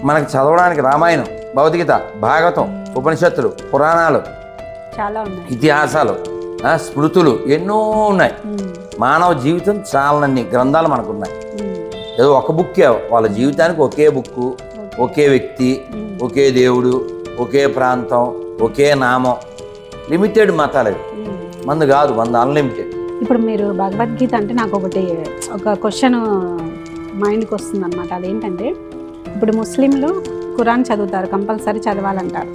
మనకి చదవడానికి రామాయణం, భగవద్గీత, భాగవతం, ఉపనిషత్తులు, పురాణాలు, చాలా ఉన్నాయి, ఇతిహాసాలు, స్మృతులు ఎన్నో ఉన్నాయి. మానవ జీవితం చాలాన్ని గ్రంథాలు మనకున్నాయి. ఏదో ఒక బుక్కే, వాళ్ళ జీవితానికి ఒకే బుక్కు, ఒకే వ్యక్తి, ఒకే దేవుడు, ఒకే ప్రాంతం, ఒకే నామం. లిమిటెడ్ మతాలు అవి, మంది కాదు, మంది అన్లిమిటెడ్. ఇప్పుడు మీరు భగవద్గీత అంటే నాకు ఒక క్వశ్చన్ మైండ్కి వస్తుంది అనమాట. అదేంటంటే ఇప్పుడు ముస్లింలు ఖురాన్ చదువుతారు, కంపల్సరీ చదవాలంటారు.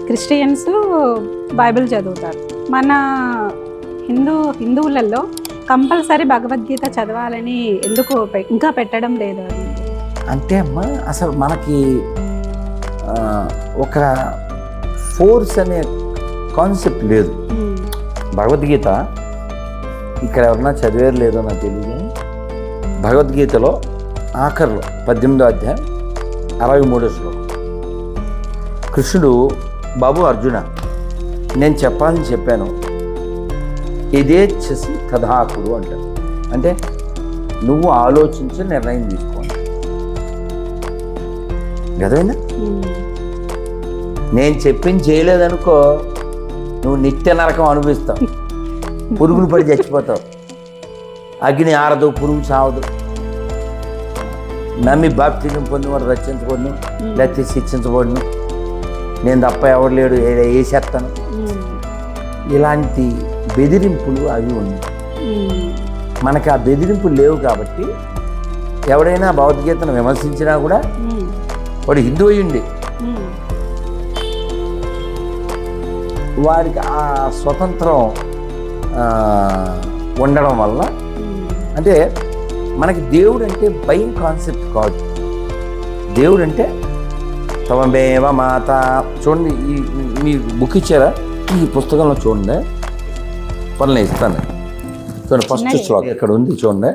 క్రిస్టియన్స్ బైబిల్ చదువుతారు. మన హిందువులలో కంపల్సరీ భగవద్గీత చదవాలని ఎందుకు ఇంకా పెట్టడం లేదు? అంటే అమ్మ, అసలు మనకి ఒక ఫోర్స్ అనే కాన్సెప్ట్ లేదు. భగవద్గీత ఇక్కడ ఎవరన్నా చదివేరు లేదో నాకు తెలియదు. భగవద్గీతలో ఆఖరిలో 18వ అధ్యాయం 63వ శ్లోకం, కృష్ణుడు, బాబు అర్జున, నేను చెప్పాలని చెప్పాను, ఇదేచ్ఛసి కథాకుడు అంటాడు. అంటే నువ్వు ఆలోచించి నిర్ణయం తీసుకోండి. గదైనా నేను చెప్పింది చేయలేదనుకో, నువ్వు నిత్య నరకం అనుభవిస్తావు, పురుగులు పడి చచ్చిపోతావు, అగ్ని ఆరదు, పురుగు సావదు. నమ్మి బాప్తిజం పొందినవాడు రక్షించబడును, లేకపోతే శిక్షించబడును, నేను తప్ప ఎవరు లేడు, వేసేస్తాను. ఇలాంటి బెదిరింపులు అవి ఉన్నాయి. మనకి ఆ బెదిరింపులు లేవు కాబట్టి ఎవడైనా భగవద్గీతను విమర్శించినా కూడా వాడు హిందూ అయ్యుండి వాడికి ఆ స్వతంత్రం ఉండడం వల్ల, అంటే మనకి దేవుడు అంటే భయం కాన్సెప్ట్ కాదు. దేవుడు అంటే తమమేవ మాత. చూడండి, మీ బుక్ ఇచ్చారా? ఈ పుస్తకంలో చూడండి, పనులు ఇస్తాను చూడండి. ఫస్ట్ శ్లోకం ఇక్కడ ఉంది చూడండి.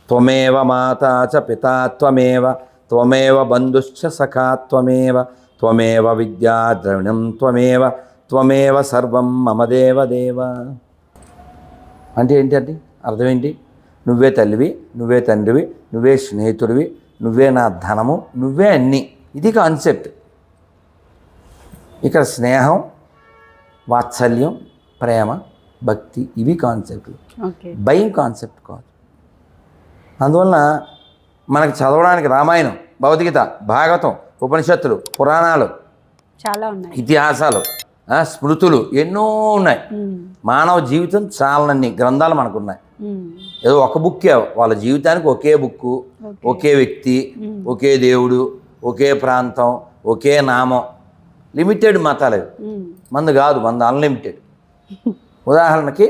త్వమేవ మాతా చ పితా త్వమేవ, త్వమేవ బంధుశ్చ సఖా త్వమేవ, త్వమేవ విద్యా ద్రవిణం త్వమేవ, త్వమేవ సర్వం మమ దేవదేవ. అంటే ఏంటండి అర్థం ఏంటి? నువ్వే తల్లివి, నువ్వే తండ్రివి, నువ్వే స్నేహితుడివి, నువ్వే నా ధనము, నువ్వే అన్నీ. ఇది కాన్సెప్ట్. ఇక్కడ స్నేహం, వాత్సల్యం, ప్రేమ, భక్తి, ఇవి కాన్సెప్ట్లు. భయం కాన్సెప్ట్ కాదు. అందువలన మనకు చదవడానికి రామాయణం, భగవద్గీత, భాగవతం, ఉపనిషత్తులు, పురాణాలు, చాలా ఉన్నాయి, ఇతిహాసాలు, స్మృతులు ఎన్నో ఉన్నాయి. మానవ జీవితం చాలాన్ని గ్రంథాలు మనకున్నాయి. ఏదో ఒక బుక్కే, వాళ్ళ జీవితానికి ఒకే బుక్కు, ఒకే వ్యక్తి, ఒకే దేవుడు, ఒకే ప్రాంతం, ఒకే నామం. లిమిటెడ్ మతాలు అవి, మంది కాదు, మంది అన్లిమిటెడ్. ఉదాహరణకి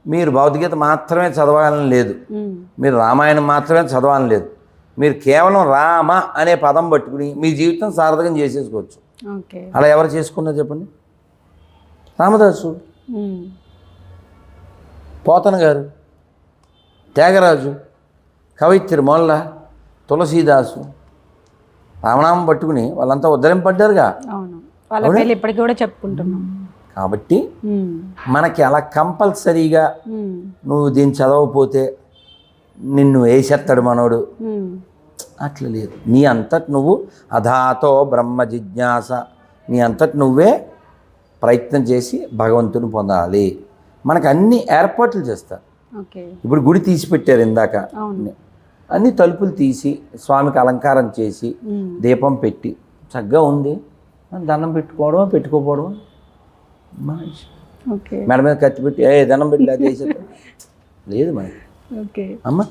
మీరు భగవద్గీత మాత్రమే చదవాలని లేదు, మీరు రామాయణం మాత్రమే చదవాలని లేదు. మీరు కేవలం రామ అనే పదం పట్టుకుని మీ జీవితం సార్థకం చేసేసుకోవచ్చు. అలా ఎవరు చేసుకున్నారు చెప్పండి? రామదాసు, పోతన గారు, త్యాగరాజు, కవయిత్రి మొల్ల, తులసీదాసు, రామనామం పట్టుకుని వాళ్ళంతా ఉద్ధరింపడ్డారుగా. ఇప్పటికీ కూడా చెప్పుకుంటున్నాం. కాబట్టి మనకి అలా కంపల్సరీగా నువ్వు దీన్ని చదవకపోతే నిన్ను వేసేస్తాడు మనోడు, అట్లా లేదు. నీ అంతటి నువ్వు అధాతో బ్రహ్మ జిజ్ఞాస, నీ అంతటి నువ్వే ప్రయత్నం చేసి భగవంతుని పొందాలి. మనకు అన్ని ఏర్పాట్లు చేస్తారు. ఇప్పుడు గుడి తీసి పెట్టారు ఇందాక, అన్ని తలుపులు తీసి స్వామికి అలంకారం చేసి దీపం పెట్టి చక్కగా ఉంది. దండం పెట్టుకోవడం పెట్టుకోపోవడం, మేడ మీద కత్తి పెట్టి దండం పెట్టి అది లేదు మనకి. అమ్మ,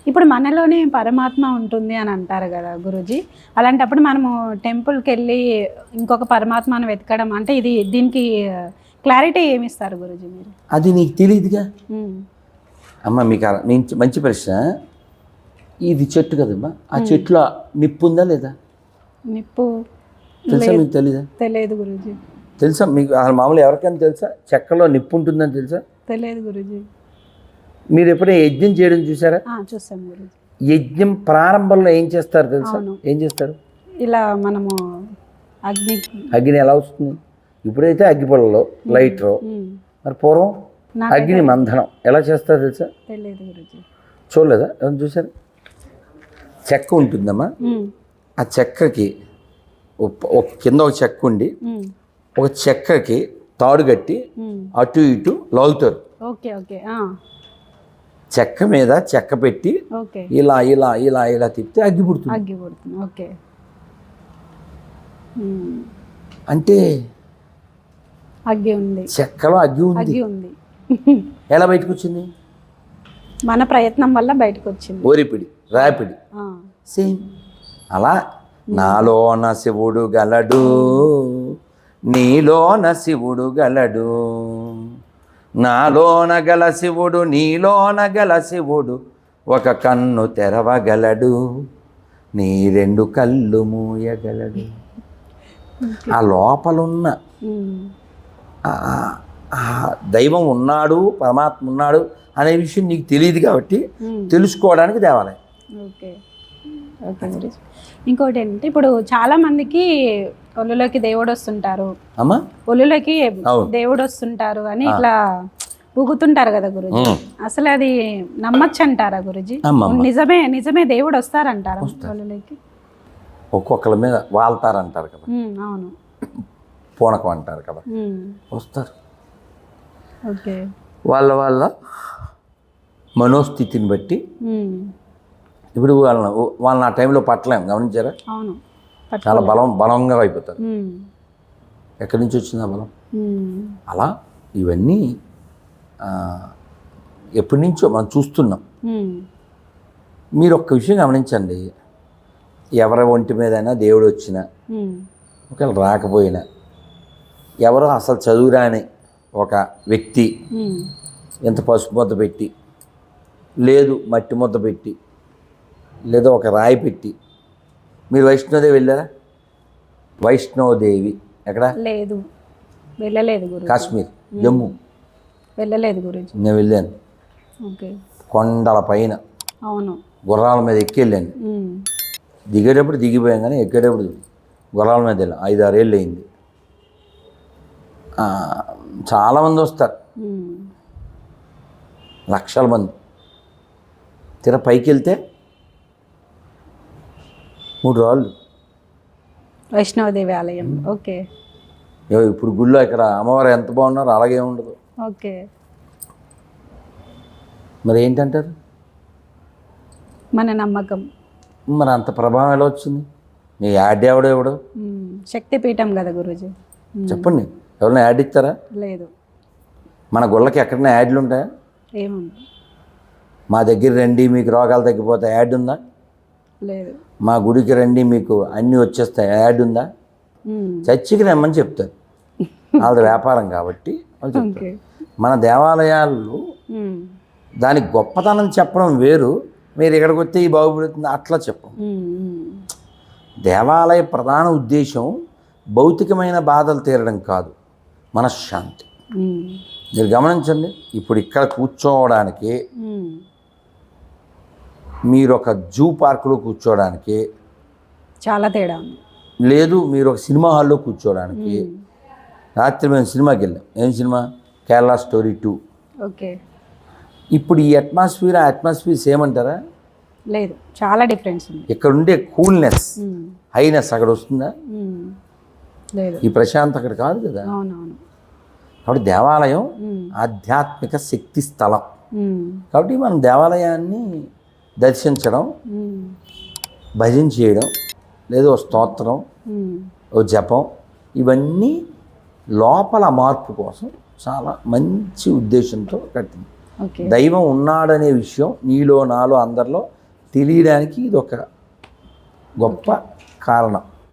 ఇప్పుడు మనలోనే పరమాత్మ ఉంటుంది అని అంటారు కదా గురూజీ. అలాంటప్పుడు మనము టెంపుల్కి వెళ్ళి ఇంకొక పరమాత్మను వెతకడం అంటే దీనికి క్లారిటీ ఏమిస్తారు గురూజీ మీరు? అది నీకు తెలియదుగా అమ్మ. మీకు మంచి ప్రశ్న. ఇది చెట్టు కదమ్మా, ఆ చెట్టులో నిప్పు ఉందా లేదా? నిప్పు తెలుసా మీకు? తెలీదా? తెలియదు గురూజీ. తెలుసా మీకు? అసలు మామూలు ఎవరికైనా తెలుసా చెక్కలో నిప్పు ఉంటుందని తెలుసా? తెలియదు గురూజీ. మీరు ఎప్పుడైనా యజ్ఞం చేయడం చూసారా? చూసాం గురూజీ. యజ్ఞం ప్రారంభంలో ఏం చేస్తారు తెలుసా? ఏం చేస్తారు? ఇలా మనము అగ్ని ఎలా వస్తుంది? ఇప్పుడైతే అగ్గిపొలలో లైటర్, మరి పూర్వం అగ్ని మంధనం ఎలా చేస్తారు తెలుసా? తెలియదు గురూజీ. చూడలేదా? ఏమైనా చూసారా? చెక్క ఉంటుందమ్మా, ఆ చెక్కకి ఒక కింద ఒక చెక్క ఉండి ఒక చెక్కకి తాడు కట్టి అటు ఇటు లాగుతారు. ఓకే ఓకే చెక్క మీద చెక్క పెట్టి ఓకే ఇలా ఇలా ఇలా ఇలా తిప్పితే అగ్గి పుడుతుంది. అగ్గి పుడుతుంది. ఓకే. అంటే అగ్గి ఉంది, చెక్కలో అగ్గి ఉంది. అగ్గి ఉంది. ఎలా బయటకు వచ్చింది? మన ప్రయత్నం వల్ల బయటకు వచ్చింది. ఓరిపిడి రాపిడి సేమ్ అలా నాలోన శివుడు గలడు, నీలోన శివుడు గలడు, నాలోన గల శివుడు నీలోన గల శివుడు ఒక కన్ను తెరవగలడు, నీ రెండు కళ్ళు మూయగలడు. ఆ లోపలున్న దైవం ఉన్నాడు, పరమాత్మ ఉన్నాడు అనే విషయం నీకు తెలియదు కాబట్టి తెలుసుకోవడానికి దేవాలయం. Okay okay. ఇంకోటి ఏంటంటే ఇప్పుడు చాలా మందికి ఒళ్ళులోకి దేవుడు వస్తుంటారు, అమ్మా ఒళ్ళులోకి దేవుడు వస్తుంటారు అని ఇట్లా ఊగుతుంటారు కదా గురుజీ. అసలు అది నమ్మచ్చు అంటారా గురుజీ? నిజమే నిజమే దేవుడు వస్తారంటారా ఒళ్ళులోకి? ఒక్కొక్కరి మీద వాళ్తారంటారు కదా. అవును, పూనకం అంటారు కదా, వస్తారు. ఓకే. వాళ్ళ మనోస్థితిని బట్టి ఇప్పుడు వాళ్ళని ఆ టైంలో పట్టలేం, గమనించారా? అవును, చాలా బలంగా అయిపోతారు. ఎక్కడి నుంచి వచ్చింది ఆ బలం? అలా ఇవన్నీ ఎప్పటి నుంచో మనం చూస్తున్నాం. మీరు ఒక్క విషయం గమనించండి, ఎవరి ఒంటి మీదైనా దేవుడు వచ్చినా ఒకవేళ రాకపోయినా, ఎవరో అసలు చదువురాని ఒక వ్యక్తి ఎంత పసుపు ముద్ద పెట్టి, లేదు మట్టి ముద్ద పెట్టి, లేదా ఒక రాయి పెట్టి, మీరు వైష్ణోదేవి వెళ్ళారా? వైష్ణోదేవి ఎక్కడ? లేదు, వెళ్ళలేదు గురు. కాశ్మీర్, జమ్మూ వెళ్ళలేదు గురించి. నేను వెళ్ళాను. కొండల పైన అవును గుర్రాల మీద ఎక్కి వెళ్ళాను. దిగేటప్పుడు దిగిపోయాం కానీ ఎక్కేటప్పుడు గుర్రాల మీద వెళ్ళాం. 5-6 ఏళ్ళు అయింది. చాలామంది వస్తారు, లక్షల మంది. పైకి వెళ్తే 3 రాళ్ళు. వైష్ణవదేవి ఆలయం. ఓకే. ఇప్పుడు గుళ్ళో ఇక్కడ అమ్మవారు ఎంత బాగున్నారో అలాగే ఉండదు. ఓకే. మరి ఏంటంటారు? మన నమ్మకం. మరి అంత ప్రభావం ఎలా వచ్చింది? నీ యాడ్ ఎవడో శక్తిపీఠం కదా గురూజీ. చెప్పండి, ఎవరైనా యాడ్ ఇస్తారా? లేదు. మన గుళ్ళకి ఎక్కడైనా యాడ్లు ఉంటాయా? ఏముంది. మా దగ్గర రండి మీకు రోగాలు తగ్గిపోతే యాడ్ ఉందా? లేదు. మా గుడికి రండి మీకు అన్నీ వచ్చేస్తాయి యాడ్ ఉందా? చర్చికి రమ్మని చెప్తారు, వాళ్ళది వ్యాపారం కాబట్టి వాళ్ళు చెప్తారు. మన దేవాలయాలు దానికి గొప్పతనం చెప్పడం వేరు, మీరు ఇక్కడికి వస్తే ఈ బాగుపడుతుంది అట్లా చెప్పం. దేవాలయ ప్రధాన ఉద్దేశం భౌతికమైన బాధలు తీరడం కాదు, మనశ్శాంతి. మీరు గమనించండి, ఇప్పుడు ఇక్కడ కూర్చోవడానికి, మీరు ఒక జూ పార్కులో కూర్చోవడానికి చాలా తేడా ఉంది. లేదు మీరు ఒక సినిమా హాల్లో కూర్చోవడానికి. రాత్రి మేము సినిమాకి వెళ్ళాం. ఏం సినిమా? కేరళ స్టోరీ 2. ఓకే. ఇప్పుడు ఈ అట్మాస్ఫియర్ ఆ అట్మాస్ఫియర్ సేమ్ అంటారా? లేదు, చాలా డిఫరెన్స్ ఉంది. ఇక్కడ ఉండే కూల్నెస్, హైనెస్ అక్కడ వస్తుందా? లేదు. ఈ ప్రశాంత్ అక్కడ కాదు కదా. అవునవును. కాబట్టి దేవాలయం ఆధ్యాత్మిక శక్తి స్థలం. కాబట్టి మనం దేవాలయాన్ని దర్శించడం, భజన చేయడం, లేదా ఓ స్తోత్రం, ఓ జపం, ఇవన్నీ లోపల మార్పు కోసం చాలా మంచి ఉద్దేశంతో కట్టింది. దైవం ఉన్నాడనే విషయం నీలో నాలో అందరిలో తెలియడానికి ఇది ఒక గొప్ప కారణం.